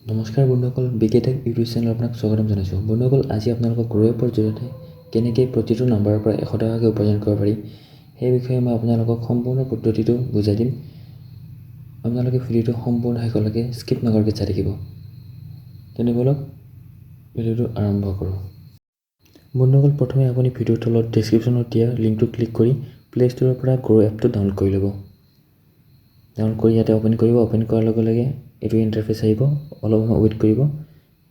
নমস্কাৰ বন্ধুসকল, বিকেটেক ইউটিউব চেনেলত আপোনাক স্বাগতম জনাইছোঁ। বন্ধুসকল, আজি আপোনালোকক গ্ৰ'w এপৰ জৰিয়তে কেনেকৈ প্ৰতিটো নাম্বাৰৰ পৰা 100 টকাকৈ উপাৰ্জন কৰিব পাৰি সেই বিষয়ে মই আপোনালোকক সম্পূৰ্ণ পদ্ধতিটো বুজাই দিম। আপোনালোকে ভিডিঅ'টো সম্পূৰ্ণ শেষলৈকে স্কিপ নকৰাকৈ চাই থাকিব। তেনে বলক ভিডিঅ'টো আৰম্ভ কৰোঁ। বন্ধুসকল, প্ৰথমে আপুনি ভিডিঅ'ৰ তলত ডেছক্ৰিপশ্যনত দিয়া লিংকটো ক্লিক কৰি প্লে ষ্ট'ৰৰ পৰা গ্ৰ'w এপটো ডাউনলোড কৰি ল'ব। ডাউনলোড কৰি ইয়াতে অ'পেন কৰিব। অ'পেন কৰাৰ লগে লগে এইটো ইণ্টাৰফেচ আহিব। অলপ সময় ৱেইট কৰিব।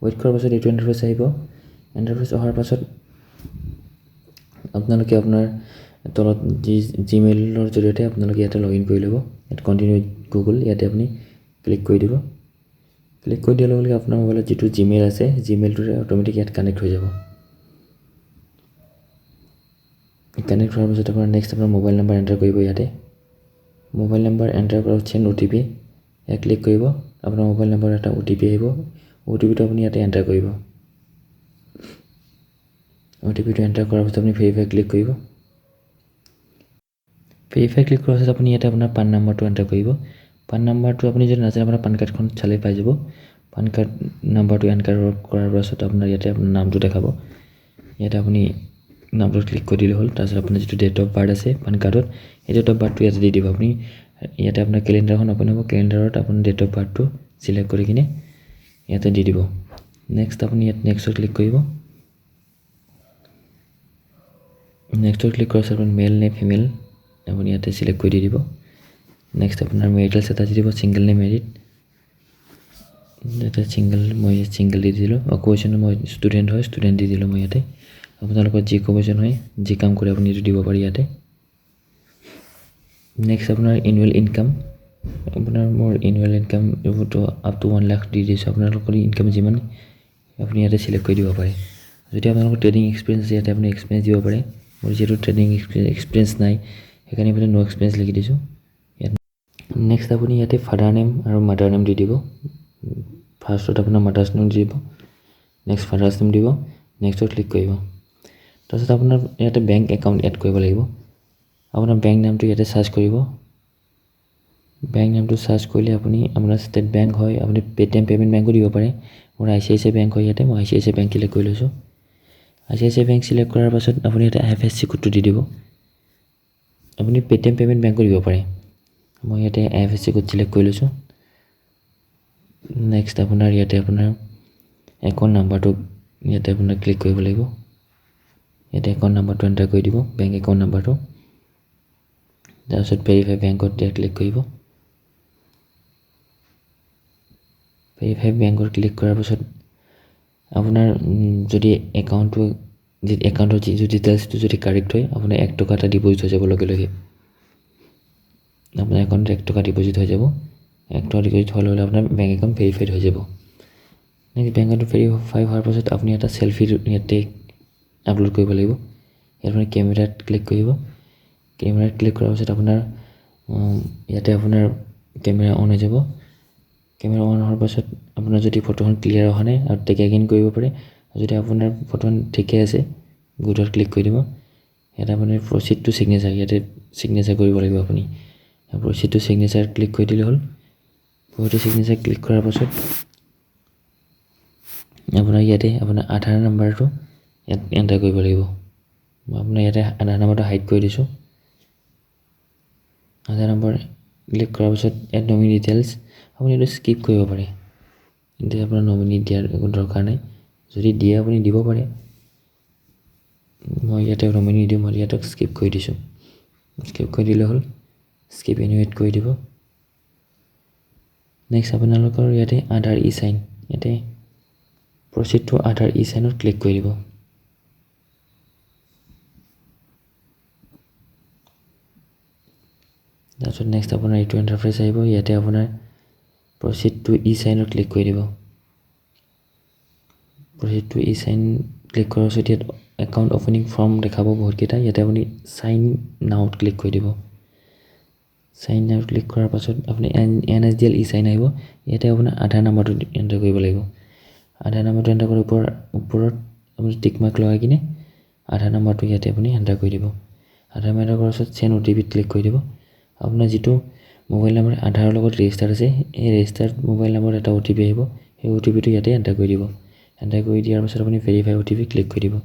ৱেইট কৰাৰ পাছত এইটো ইণ্টাৰফেচ আহিব। ইণ্টাৰফেচ অহাৰ পাছত আপোনালোকে আপোনাৰ তলত জিমেইলৰ জৰিয়তে আপোনালোকে ইয়াতে লগ ইন কৰি ল'ব। ইয়াত কণ্টিনিউ গুগল ইয়াতে আপুনি ক্লিক কৰি দিব। ক্লিক কৰি দিয়াৰ লগে লগে আপোনাৰ মোবাইলত যিটো জিমেইল আছে জিমেইলটোৰে অট'মেটিক ইয়াত কানেক্ট হৈ যাব। কানেক্ট হোৱাৰ পাছত আপোনাৰ নেক্সট আপোনাৰ মোবাইল নাম্বাৰ এণ্টাৰ কৰিব। ইয়াতে মোবাইল নাম্বাৰ এণ্টাৰ কৰাৰ পিছত OTP ইয়াত ক্লিক কৰিব। আপোনাৰ মোবাইল নাম্বাৰ এটা OTP আহিব। OTPটো আপুনি ইয়াতে এণ্টাৰ কৰিব। OTPটো এণ্টাৰ কৰাৰ পিছত আপুনি ভেৰিফাই ক্লিক কৰিব। ভেৰিফাই ক্লিক কৰাৰ পিছত আপুনি ইয়াতে আপোনাৰ পান নাম্বাৰটো এণ্টাৰ কৰিব। পান নাম্বাৰটো আপুনি যদি নাজানে আপোনাৰ পান কাৰ্ডখন চালে পাই যাব। পান কাৰ্ড নাম্বাৰটো এণ্টাৰ কৰাৰ পাছত আপোনাৰ ইয়াতে আপোনাৰ নামটো দেখাব। ইয়াতে আপুনি নামটো ক্লিক কৰি দিলে হ'ল। তাৰপিছত আপোনাৰ যিটো ডেট অফ বাৰ্থ আছে পান কাৰ্ডত সেই ডেট অফ বাৰ্থটো ইয়াতে দি দিব। আপুনি ইয়াতে আপোনাৰ কেলেণ্ডাৰখন অ'পেন হ'ব। কেলেণ্ডাৰত আপোনাৰ ডেট অফ বাৰ্থটো চিলেক্ট কৰি কিনে ইয়াতে দি দিব। নেক্সট আপুনি ইয়াত নেক্সটত ক্লিক কৰিব। নেক্সটত ক্লিক কৰাৰ পিছত আপুনি মেল নে ফিমেল আপুনি ইয়াতে চিলেক্ট কৰি দি দিব। নেক্সট আপোনাৰ মেৰিটেল ষ্টেটাছ দিব, ছিংগল নে মেৰিড। ইয়াতে মই ছিংগল দি দিলোঁ। অকুপেশ্যন মই ষ্টুডেণ্ট হয়, ষ্টুডেণ্ট দি দিলোঁ মই ইয়াতে। আপোনালোকৰ যি অকুপেশ্যন হয়, যি কাম কৰে আপুনি এইটো দিব পাৰি ইয়াতে। নেক্সট আপোনাৰ এনুৱেল ইনকাম। আপোনাৰ মোৰ এনুৱেল ইনকাম এইবোৰতো আপ টু 1 লাখ দি দিছোঁ। আপোনালোকৰ ইনকাম যিমান আপুনি ইয়াতে চিলেক্ট কৰি দিব পাৰে। যদি আপোনালোকৰ ট্ৰেডিং এক্সপিৰিয়েঞ্চ আছে ইয়াতে আপুনি এক্সপিৰিয়েঞ্চ দিব পাৰে। মোৰ যিহেতু ট্ৰেডিং এক্সপিৰিয়েঞ্চ নাই সেইকাৰণে আপুনি নো এক্সপিৰিয়েঞ্চ লিখি দিছোঁ। নেক্সট আপুনি ইয়াতে ফাদাৰ নেম আৰু মাদাৰ নেম দি দিব। ফাৰ্ষ্টত আপোনাৰ মাদাৰ্ছ নেম দি দিব, নেক্সট ফাদাৰ্ছ নেম দিব, নেক্সটত ক্লিক কৰিব। তাৰপিছত আপোনাৰ ইয়াতে বেংক একাউণ্ট এড কৰিব লাগিব। আপোনাৰ বেংক নামটো ইয়াতে চাৰ্চ কৰিব। বেংক নামটো চাৰ্চ কৰিলে আপুনি আপোনাৰ ষ্টেট বেংক হয়, আপুনি পে'টিএম পে'মেণ্ট বেংকো দিব পাৰে। মোৰ ICICI বেংক হয় ইয়াতে, মই ICICI বেংক চিলেক্ট কৰি লৈছোঁ। ICICI বেংক চিলেক্ট কৰাৰ পাছত আপুনি ইয়াতে IFSC কোডটো দি দিব। আপুনি পে'টিএম পে'মেণ্ট বেংকো দিব পাৰে। মই ইয়াতে IFSC কোড চিলেক্ট কৰি লৈছোঁ। নেক্সট আপোনাৰ ইয়াতে আপোনাৰ একাউণ্ট নাম্বাৰটো ইয়াতে আপোনাৰ ক্লিক কৰিব লাগিব। ইয়াতে একাউণ্ট নাম্বাৰটো এণ্টাৰ কৰি দিব, বেংক একাউণ্ট নাম্বাৰটো। তাৰপিছত ভেৰিফাই বেংকত ইয়াত ক্লিক কৰিব। ভেৰিফাই বেংকত ক্লিক কৰাৰ পাছত আপোনাৰ যদি একাউণ্টৰ যিটো ডিটেইলছটো যদি কাৰেক্ট হয় আপোনাৰ 1 টকা এটা ডিপ'জিট হৈ যাব লগে লগে। আপোনাৰ একাউণ্টত 1 টকা ডিপ'জিট হৈ যাব। 1 টকা ডিপ'জিট হোৱাৰ লগে লগে আপোনাৰ বেংক একাউণ্ট ভেৰিফাইড হৈ যাব। নেক্সট বেংক একাউণ্ট ভেৰিফাই হোৱাৰ পাছত আপুনি এটা চেল্ফি ইয়াতে আপলোড কৰিব লাগিব। ইয়াত আপুনি কেমেৰাত ক্লিক কৰিব। কেমেৰাত ক্লিক কৰাৰ পাছত আপোনাৰ ইয়াতে আপোনাৰ কেমেৰা অন হৈ যাব। কেমেৰা অন হোৱাৰ পাছত আপোনাৰ যদি ফটোখন ক্লিয়াৰ অহা নাই আৰু টেক এগেইন কৰিব পাৰে। যদি আপোনাৰ ফটোখন ঠিকে আছে গুডত ক্লিক কৰি দিব। ইয়াত আপুনি প্ৰচিড টু ছিগনেচাৰ ইয়াতে ছিগনেচাৰ কৰিব লাগিব। আপুনি প্ৰচিড টু ছিগনেচাৰ ক্লিক কৰি দিলে হ'ল। প্ৰচিড টু ছিগনেচাৰ ক্লিক কৰাৰ পাছত আপোনাৰ ইয়াতে আপোনাৰ আধাৰ নাম্বাৰটো ইয়াত এণ্টাৰ কৰিব লাগিব। মই আপোনাৰ ইয়াতে আধাৰ নাম্বাৰটো হাইড কৰি দিছোঁ। আধাৰ নম্বৰ ক্লিক কৰাৰ পাছত এড নমিনি ডিটেইলছ আপুনি এইটো স্কিপ কৰিব পাৰে। এতিয়া আপোনাৰ নমিনি দিয়াৰ একো দৰকাৰ নাই। যদি দিয়ে আপুনি দিব পাৰে। মই ইয়াতে নমিনি দিওঁ, মই ইয়াতে স্কিপ কৰি দিছোঁ। স্কিপ কৰি দিলে হ'ল। স্কিপ এনিৱেট কৰি দিব। নেক্সট আপোনালোকৰ ইয়াতে আধাৰ ই চাইন ইয়াতে প্ৰচিড টু আধাৰ ই চাইনত ক্লিক কৰি দিব। তাৰপিছত নেক্সট আপোনাৰ এইটো ইণ্টাৰফেচ আহিব। ইয়াতে আপোনাৰ প্ৰচিড টু ই চাইনত ক্লিক কৰি দিব। প্ৰচিড টু ই চাইন ক্লিক কৰাৰ পিছত ইয়াত একাউণ্ট অপেনিং ফৰ্ম দেখাব বহুতকেইটা। ইয়াতে আপুনি চাইন নাওত ক্লিক কৰি দিব। চাইন নাওত ক্লিক কৰাৰ পাছত আপুনি NSDL ই চাইন আহিব। ইয়াতে আপোনাৰ আধাৰ নাম্বাৰটো এণ্টাৰ কৰিব লাগিব। আধাৰ নাম্বাৰটো এণ্টাৰ কৰাৰ ওপৰত আপুনি টিক মাৰ্ক লগাই কিনে আধাৰ নাম্বাৰটো ইয়াতে আপুনি এণ্টাৰ কৰি দিব। আধাৰ এণ্টাৰ কৰাৰ পাছত চেণ্ড OTP ক্লিক কৰি দিব। আপোনাৰ যিটো মোবাইল নাম্বাৰ আধাৰৰ লগত ৰেজিষ্টাৰ আছে এই ৰেজিষ্টাৰ্ড মোবাইল নাম্বাৰত এটা OTP আহিব। সেই OTP-টো ইয়াতে এণ্টাৰ কৰি দিব এণ্টাৰ কৰি দিয়াৰ পাছত আপুনি ভেৰিফাই OTP ক্লিক কৰি দিব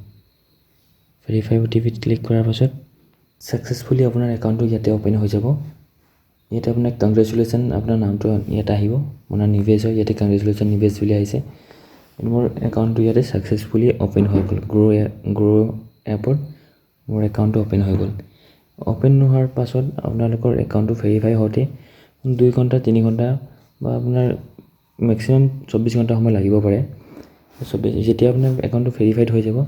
ভেৰিফাই OTP-ত ক্লিক কৰাৰ পাছত সাকসেসফুলি আপোনাৰ একাউণ্টটো ইয়াতে ওপেন হৈ যাব ইয়াতে আপোনাৰ কংগ্ৰেচুলেশ্যন আপোনাৰ নামটো ইয়াতে আহিব আপোনাৰ নিবেশ হয় ইয়াতে কংগ্ৰেচুলেশ্যন নিবেশ বুলি আহিছে মোৰ একাউণ্টটো ইয়াতে সাকসেসফুলি ওপেন হৈ গ'ল গ্ৰ'w এপত মোৰ একাউণ্টটো ওপেন হৈ গ'ল ওপেন হোৱাৰ পাছত আপোনালোকৰ একাউণ্টটো ভেৰিফাই হওঁতে 2 ঘণ্টা 3 ঘণ্টা বা আপোনাৰ ম্যাক্সিমাম 24 ঘণ্টা সময় লাগিব পাৰে যেতিয়া আপোনাৰ একাউণ্টটো ভেৰিফাইড হৈ যাব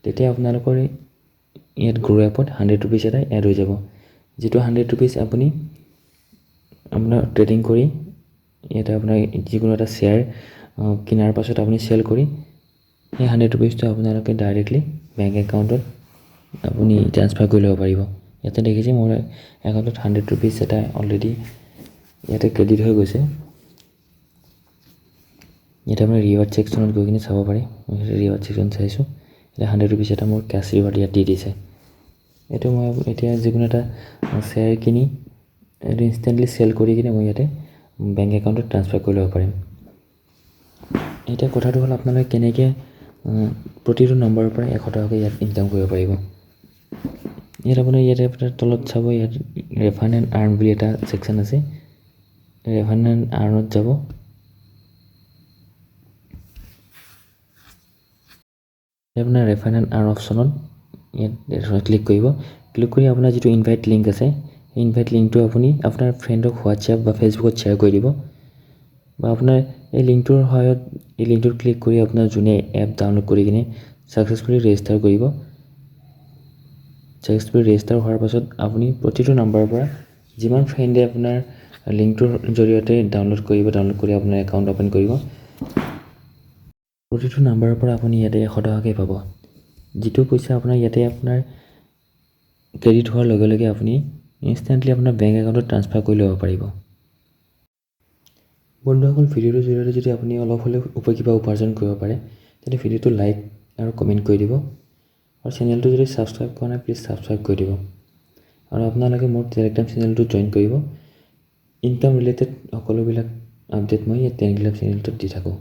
তেতিয়া আপোনালোকৰ ইয়াত গ্ৰ'w এপত 100 rupees এটা এড হৈ যাব যেটো 100 rupees আপুনি আপোনাৰ ট্ৰেডিং কৰি ইয়াতে আপোনাৰ যিকোনো এটা শ্বেয়াৰ কিনাৰ পাছত আপুনি সেল কৰি এই 100 rupees টো আপোনালোকে ডাইৰেক্টলি বেংক একাউণ্টত আপুনি ট্ৰান্সফাৰ কৰি ল'ব পাৰিব ইয়াতে দেখিছে মোৰ একাউণ্টত 100 rupees এটা অলৰেডি ইয়াতে ক্ৰেডিট হৈ গৈছে এটা আপোনাৰ ৰিৱাৰ্ড সেকশনত গৈ কিনে চাব পাৰে মই ৰিৱাৰ্ড সেকশন চাইছো এটা 100 rupees এটা মোৰ ক্যাশ ৰিৱাৰ্ড ইয়াত দি দিছে এটো মই এতিয়া যিকোনো এটা শ্বেয়াৰ কিনি ইনষ্টেন্টলি সেল কৰি কিনে মই ইয়াতে বেংক একাউণ্টত ট্ৰান্সফাৰ কৰি ল'ব পাৰিম এটা কথাটো হ'ল আপোনালোকে কেনেকৈ প্ৰতিটো নম্বৰৰ পৰা 100 টকাকৈ ইয়াত ইনকাম কৰিব পাৰিব ইয়াত আপোনাৰ তলত চাব ইয়াত ৰেফাণ্ড এণ্ড আৰ্ন বুলি এটা সেকশন আছে ৰেফাণ্ড এণ্ড আৰ্নত যাব আপোনাৰ ৰেফাণ্ড এণ্ড আৰ্ন অপশ্যনত ইয়াত ক্লিক কৰিব ক্লিক কৰি আপোনাৰ যেটো ইনভাইট লিংক আছে ইনভাইট লিংকটো আপুনি আপোনাৰ ফ্ৰেণ্ডক হোৱাটছআপ বা ফেচবুকত শ্বেয়াৰ কৰি দিব বা আপোনাৰ এই লিংকটোৰ সহায়ত এই লিংকটোত ক্লিক কৰি আপোনাৰ যোনে এপ ডাউনলোড কৰি কিনে সাকসেসফুলি ৰেজিষ্টাৰ কৰিব সাকসেসফুলি ৰেজিষ্টাৰ হোৱাৰ পাছত আপুনি প্ৰতিটো নম্বৰৰ পৰা যিমান ফ্ৰেণ্ডে আপোনাৰ লিংকটোৰ জৰিয়তে ডাউনলোড কৰি আপোনাৰ একাউণ্ট ওপেন কৰিব প্ৰতিটো নম্বৰৰ পৰা আপুনি ইয়াতে 100 টকাকৈ পাব যেটো পইচা আপোনাৰ ইয়াতে আপোনাৰ ক্ৰেডিট হোৱাৰ লগে লগে আপুনি ইনষ্টেন্টলি আপোনাৰ বেংক একাউণ্টত ট্ৰান্সফাৰ কৰি ল'ব পাৰিব বন্ধুসকল ভিডিওৰ জৰিয়তে যদি আপুনি অলপ হলেও কিবা উপাৰ্জন কৰিব পাৰে তেন্তে ভিডিওটো লাইক আৰু কমেন্ট কৰি দিব আৰু চেনেলটো যদি সাবস্ক্ৰাইব কৰা নাই প্লিজ সাবস্ক্ৰাইব কৰি দিব আৰু আপোনালোকে মোৰ টেলিগ্ৰাম চেনেলটো জয়েন কৰিব ইনকাম ৰিলেটেড সকলোবিলাক আপডেট মই এই টেলিগ্ৰাম চেনেলটোত দি থাকোঁ